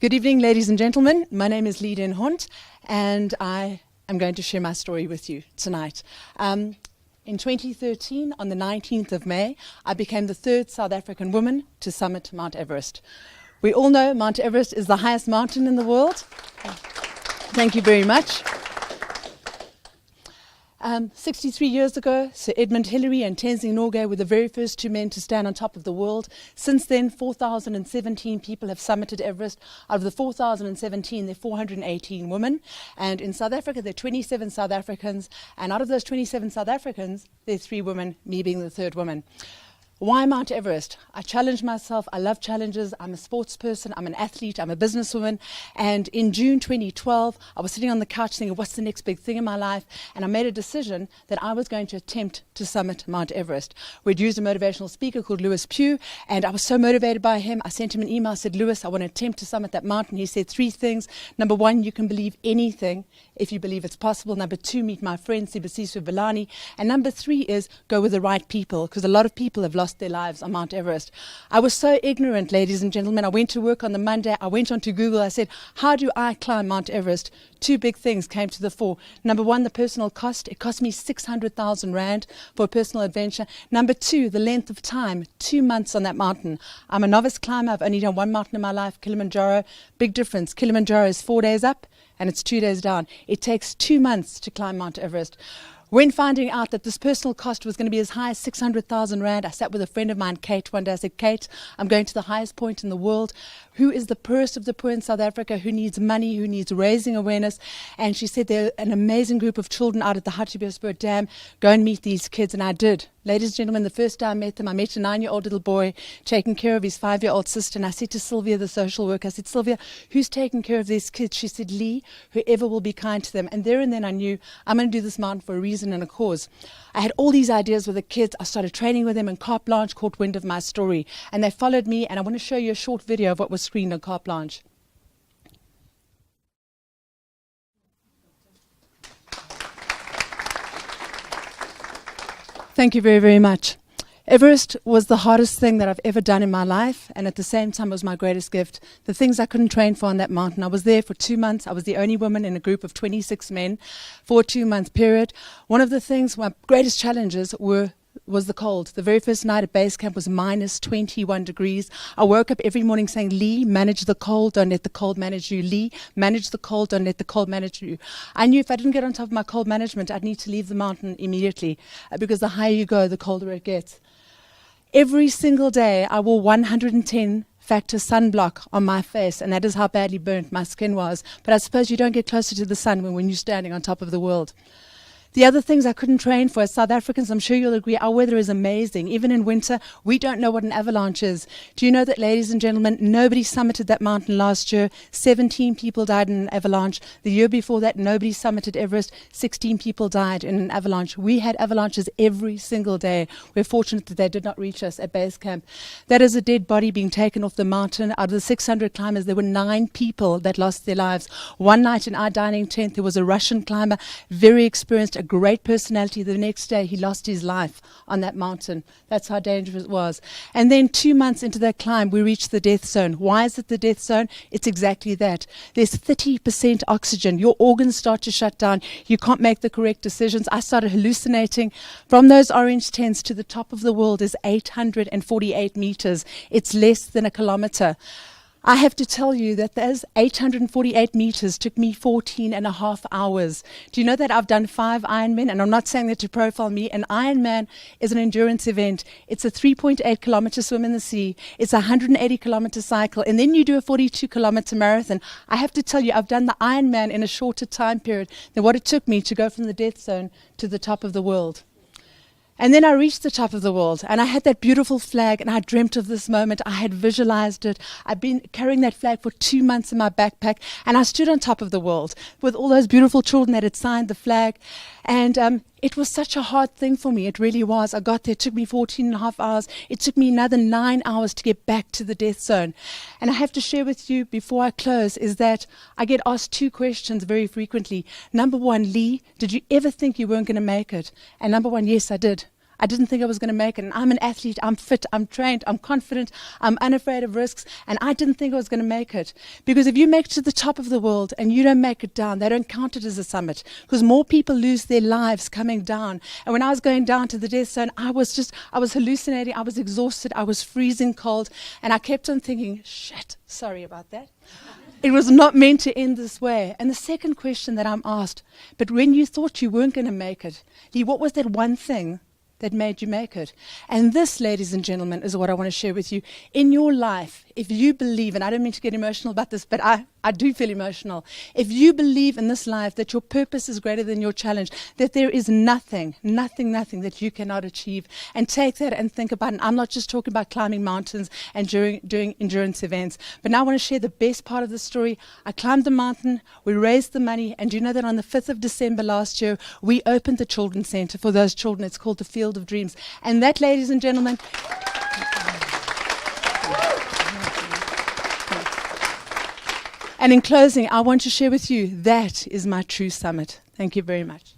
Good evening, ladies and gentlemen. My name is Lee Den Hont, and I am going to share my story with you tonight. In 2013, on the 19th of May, I became the third South African woman to summit Mount Everest. We all know Mount Everest is the highest mountain in the world. Thank you very much. 63 years ago, Sir Edmund Hillary and Tenzing Norgay were the very first two men to stand on top of the world. Since then, 4,017 people have summited Everest. Out of the 4,017, there are 418 women. And in South Africa, there are 27 South Africans. And out of those 27 South Africans, there are 3 women, me being the third woman. Why Mount Everest? I challenge myself. I love challenges. I'm a sports person. I'm an athlete. I'm a businesswoman. And in June 2012, I was sitting on the couch thinking, what's the next big thing in my life? And I made a decision that I was going to attempt to summit Mount Everest. We'd used a motivational speaker called Lewis Pugh, and I was so motivated by him. I sent him an email. I said, Lewis, I want to attempt to summit that mountain. He said 3 things. Number 1, you can believe anything if you believe it's possible. Number 2, meet my friend Sibasiso Vilani. And number 3 is go with the right people, because a lot of people have lost their lives on Mount Everest. I was so ignorant, ladies and gentlemen. I went to work on the Monday. I went onto Google. I said, how do I climb Mount Everest? 2 big things came to the fore. Number 1, the personal cost. It cost me 600,000 Rand for a personal adventure. Number 2, the length of time, 2 months on that mountain. I'm a novice climber. I've only done one mountain in my life, Kilimanjaro. Big difference. Kilimanjaro is 4 days up and it's 2 days down. It takes 2 months to climb Mount Everest. When finding out that this personal cost was going to be as high as 600,000 Rand, I sat with a friend of mine, Kate, one day. I said, Kate, I'm going to the highest point in the world. Who is the poorest of the poor in South Africa? Who needs money? Who needs raising awareness? And she said, they're an amazing group of children out at the Hartbeespoort Dam. Go and meet these kids. And I did. Ladies and gentlemen, the first day I met them, I met a 9-year-old little boy taking care of his 5-year-old sister. And I said to Sylvia, the social worker, I said, Sylvia, who's taking care of these kids? She said, Lee, whoever will be kind to them. And there and then I knew I'm going to do this mountain for a reason and a cause. I had all these ideas with the kids. I started training with them, and Carte Blanche caught wind of my story. And they followed me, and I want to show you a short video of what was screened on Carte Blanche. Thank you very, very much. Everest was the hardest thing that I've ever done in my life, and at the same time it was my greatest gift. The things I couldn't train for on that mountain. I was there for 2 months. I was the only woman in a group of 26 men for a 2-month period. One of the things, my greatest challenges was the cold. The very first night at base camp was minus 21 degrees. I woke up every morning saying, Lee, manage the cold, don't let the cold manage you. Lee, manage the cold, don't let the cold manage you. I knew if I didn't get on top of my cold management, I'd need to leave the mountain immediately, because the higher you go, the colder it gets. Every single day, I wore 110 factor sunblock on my face, and that is how badly burnt my skin was. But I suppose you don't get closer to the sun when you're standing on top of the world. The other things I couldn't train for, as South Africans, I'm sure you'll agree, our weather is amazing. Even in winter, we don't know what an avalanche is. Do you know that, ladies and gentlemen, nobody summited that mountain last year? 17 people died in an avalanche. The year before that, nobody summited Everest. 16 people died in an avalanche. We had avalanches every single day. We're fortunate that they did not reach us at base camp. That is a dead body being taken off the mountain. Out of the 600 climbers, there were 9 people that lost their lives. One night in our dining tent, there was a Russian climber, very experienced, a great personality. The next day he lost his life on that mountain. That's how dangerous it was. And then 2 months into that climb, we reached the death zone. Why is it the death zone? It's exactly that. There's 30% oxygen. Your organs start to shut down. You can't make the correct decisions. I started hallucinating. From those orange tents to the top of the world is 848 meters. It's less than a kilometer. I have to tell you that those 848 meters took me 14 and a half hours. Do you know that I've done 5 Ironmen? And I'm not saying that to profile me. An Ironman is an endurance event. It's a 3.8 kilometer swim in the sea. It's a 180 kilometer cycle. And then you do a 42 kilometer marathon. I have to tell you, I've done the Ironman in a shorter time period than what it took me to go from the death zone to the top of the world. And then I reached the top of the world, and I had that beautiful flag, and I dreamt of this moment. I had visualized it. I'd been carrying that flag for 2 months in my backpack, and I stood on top of the world with all those beautiful children that had signed the flag. And it was such a hard thing for me. It really was. I got there. It took me 14 and a half hours. It took me another 9 hours to get back to the death zone. And I have to share with you before I close is that I get asked 2 questions very frequently. Number 1, Lee, did you ever think you weren't going to make it? And number 1, yes, I did. I didn't think I was going to make it. And I'm an athlete. I'm fit. I'm trained. I'm confident. I'm unafraid of risks. And I didn't think I was going to make it. Because if you make it to the top of the world and you don't make it down, they don't count it as a summit. Because more people lose their lives coming down. And when I was going down to the death zone, I was hallucinating. I was exhausted. I was freezing cold. And I kept on thinking, shit, sorry about that. It was not meant to end this way. And the second question that I'm asked, but when you thought you weren't going to make it, Lee, what was that one thing that made you make it? And this, ladies and gentlemen, is what I want to share with you. In your life, if you believe, and I don't mean to get emotional about this, but I do feel emotional. If you believe in this life that your purpose is greater than your challenge, that there is nothing that you cannot achieve, and take that and think about it. And I'm not just talking about climbing mountains and doing endurance events, but now I want to share the best part of the story. I climbed the mountain, we raised the money, and do you know that on the 5th of December last year, we opened the Children's Center for those children. It's called the Field of Dreams. And that, ladies and gentlemen, and in closing, I want to share with you, that is my true summit. Thank you very much.